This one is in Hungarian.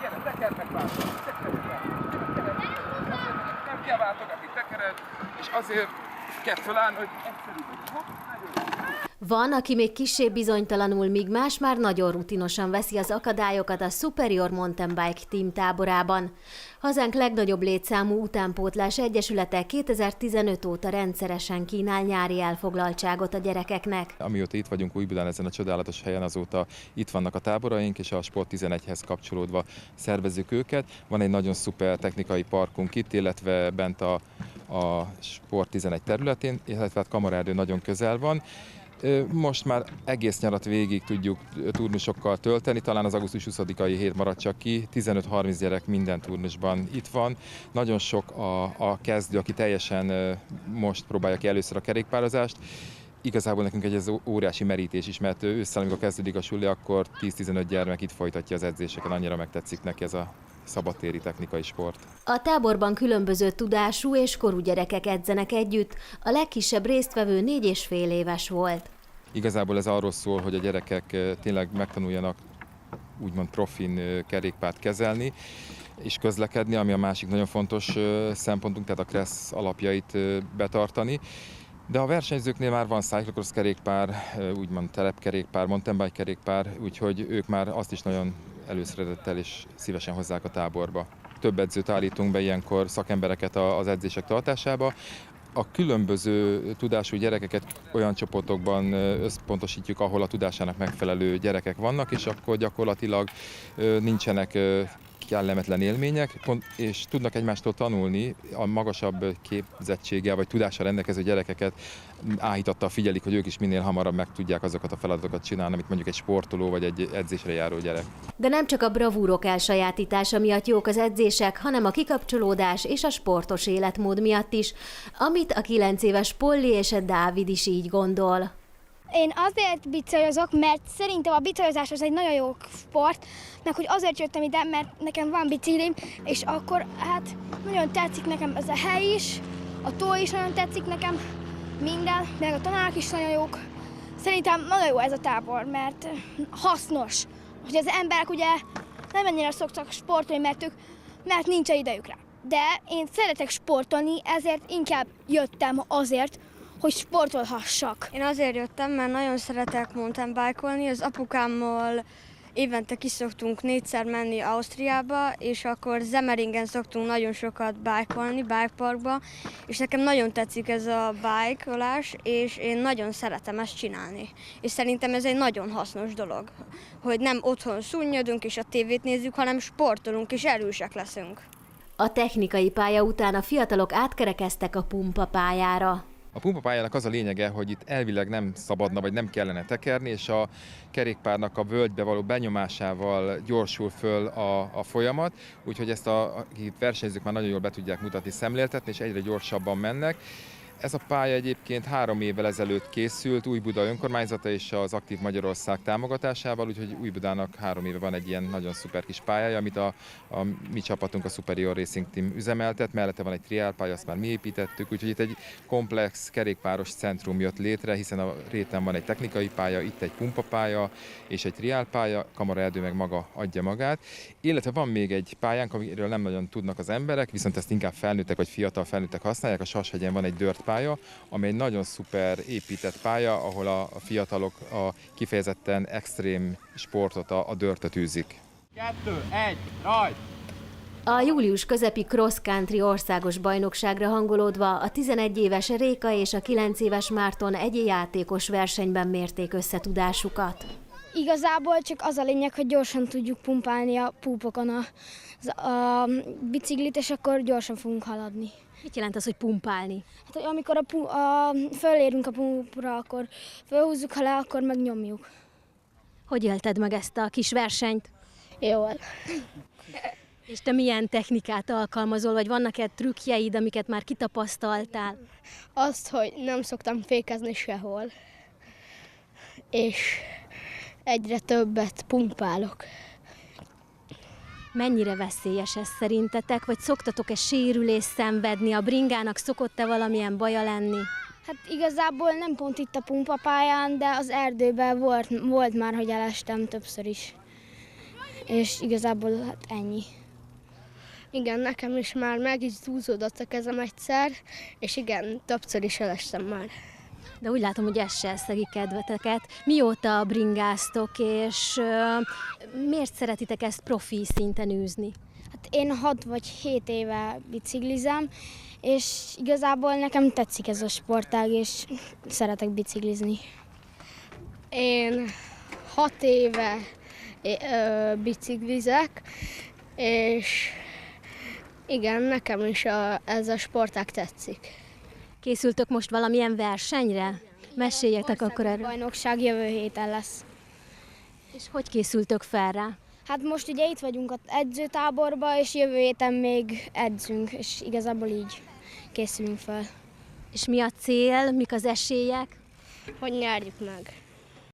Gyere, tekernek váltogatni, nem kell váltogatni, tekered, és azért kell fölállni, hogy egyszerű vagy. Hopp, nagyon jó. Van, aki még kissé bizonytalanul, míg más már nagyon rutinosan veszi az akadályokat a Superior Mountain Bike Team táborában. Hazánk legnagyobb létszámú utánpótlás egyesülete 2015 óta rendszeresen kínál nyári elfoglaltságot a gyerekeknek. Amióta itt vagyunk Újbudán ezen a csodálatos helyen, azóta itt vannak a táboraink, és a Sport 11-hez kapcsolódva szervezzük őket. Van egy nagyon szuper technikai parkunk itt, illetve bent a Sport 11 területén, illetve hát Kamaraerdő nagyon közel van. Most már egész nyarat végig tudjuk turnusokkal tölteni, talán az augusztus 20-ai hét maradt csak ki, 15-30 gyerek minden turnusban itt van. Nagyon sok a kezdő, aki teljesen most próbálja ki először a kerékpározást. Igazából nekünk egy óriási merítés is, mert ősszel, amikor kezdődik a suli, akkor 10-15 gyermek itt folytatja az edzéseket, annyira megtetszik neki ez a szabadtéri technikai sport. A táborban különböző tudású és korú gyerekek edzenek együtt, a legkisebb résztvevő 4,5 éves volt. Igazából ez arról szól, hogy a gyerekek tényleg megtanuljanak úgymond profin kerékpárt kezelni és közlekedni, ami a másik nagyon fontos szempontunk, tehát a KRESZ alapjait betartani. De a versenyzőknél már van cyclocross kerékpár, úgymond telepkerékpár, mountain bike kerékpár, úgyhogy ők már azt is nagyon előszeretettel és szívesen hozzák a táborba. Több edzőt állítunk be ilyenkor, szakembereket az edzések tartásába. A különböző tudású gyerekeket olyan csoportokban összpontosítjuk, ahol a tudásának megfelelő gyerekek vannak, és akkor gyakorlatilag nincsenek kellemetlen élmények, és tudnak egymástól tanulni. A magasabb képzettséggel vagy tudással rendelkező gyerekeket áhítattal figyelik, hogy ők is minél hamarabb meg tudják azokat a feladatokat csinálni, amit mondjuk egy sportoló vagy egy edzésre járó gyerek. De nem csak a bravúrok elsajátítása miatt jók az edzések, hanem a kikapcsolódás és a sportos életmód miatt is, amit a 9 éves Polly és a Dávid is így gondol. Én azért biciklozok, mert szerintem a biciklozás az egy nagyon jó sport, meg hogy azért jöttem ide, mert nekem van biciklim, és akkor hát nagyon tetszik nekem ez a hely is, a tó is nagyon tetszik nekem, minden, meg a tanárok is nagyon jók. Szerintem nagyon jó ez a tábor, mert hasznos, hogy az emberek ugye nem ennyire szoktak sportolni, mert nincs idejük rá. De én szeretek sportolni, ezért inkább jöttem azért, hogy sportolhassak. Én azért jöttem, mert nagyon szeretek mountain bike-olni. Az apukámmal évente ki-szoktunk 4-szer menni Ausztriába, és akkor Semmeringen szoktunk nagyon sokat bike-olni, bikeparkba, és nekem nagyon tetszik ez a bike-olás, és én nagyon szeretem ezt csinálni. És szerintem ez egy nagyon hasznos dolog, hogy nem otthon szunnyadunk és a tévét nézzük, hanem sportolunk és erősek leszünk. A technikai pálya után a fiatalok átkerekeztek a pumpapályára. A pumpapályának az a lényege, hogy itt elvileg nem szabadna, vagy nem kellene tekerni, és a kerékpárnak a völgybe való benyomásával gyorsul föl a folyamat, úgyhogy ezt akik versenyzők már nagyon jól be tudják mutatni, szemléltetni, és egyre gyorsabban mennek. Ez a pálya egyébként 3 évvel ezelőtt készült Újbuda önkormányzata és az Aktív Magyarország támogatásával, úgyhogy Újbudának 3 éve van egy ilyen nagyon szuper kis pályája, amit a mi csapatunk, a Superior Racing Team üzemeltet, mellette van egy triálpálya, azt már mi építettük, úgyhogy itt egy komplex kerékpáros centrum jött létre, hiszen a réten van egy technikai pálya, itt egy pumpapálya és egy triálpálya, Kamaraerdő meg maga adja magát, illetve van még egy pályánk, amiről nem nagyon tudnak az emberek, viszont ezt inkább felnőttek vagy fiatal felnőttek használják, a Sashegyen van egy dirt pálya, ami egy nagyon szuper épített pálya, ahol a fiatalok a kifejezetten extrém sportot, a dörtöt űzik. 2, 1, rajt! A július közepi cross-country országos bajnokságra hangolódva a 11 éves Réka és a 9 éves Márton egy játékos versenyben mérték össze tudásukat. Igazából csak az a lényeg, hogy gyorsan tudjuk pumpálni a púpokon a biciklit, és akkor gyorsan fogunk haladni. Mit jelent az, hogy pumpálni? Hát, hogy amikor fölérünk a pumpra, akkor fölhúzzuk, ha le, akkor megnyomjuk. Hogy élted meg ezt a kis versenyt? Jól. És te milyen technikát alkalmazol, vagy vannak-e trükkjeid, amiket már kitapasztaltál? Azt, hogy nem szoktam fékezni sehol, és egyre többet pumpálok. Mennyire veszélyes ez szerintetek, vagy szoktatok-e sérülést szenvedni? A bringának szokott-e valamilyen baja lenni? Hát igazából nem pont itt a pumpapályán, de az erdőben volt már, hogy elestem többször is. és igazából hát ennyi. Igen, nekem is már meg is zúzódott a kezem egyszer, és igen, többször is elestem már. De úgy látom, hogy ez se szegi kedveteket. Mióta bringáztok, és miért szeretitek ezt profi szinten űzni? Hát én 6 vagy 7 éve biciklizem, és igazából nekem tetszik ez a sportág, és szeretek biciklizni. Én 6 éve biciklizek, és igen, nekem is ez a sportág tetszik. Készültök most valamilyen versenyre? Meséljetek akkor A erről. bajnokság jövő héten lesz. És hogy készültök fel rá? Hát most ugye itt vagyunk az edzőtáborban, és jövő héten még edzünk, és igazából így készülünk fel. És mi a cél, mik az esélyek? Hogy nyerjük meg.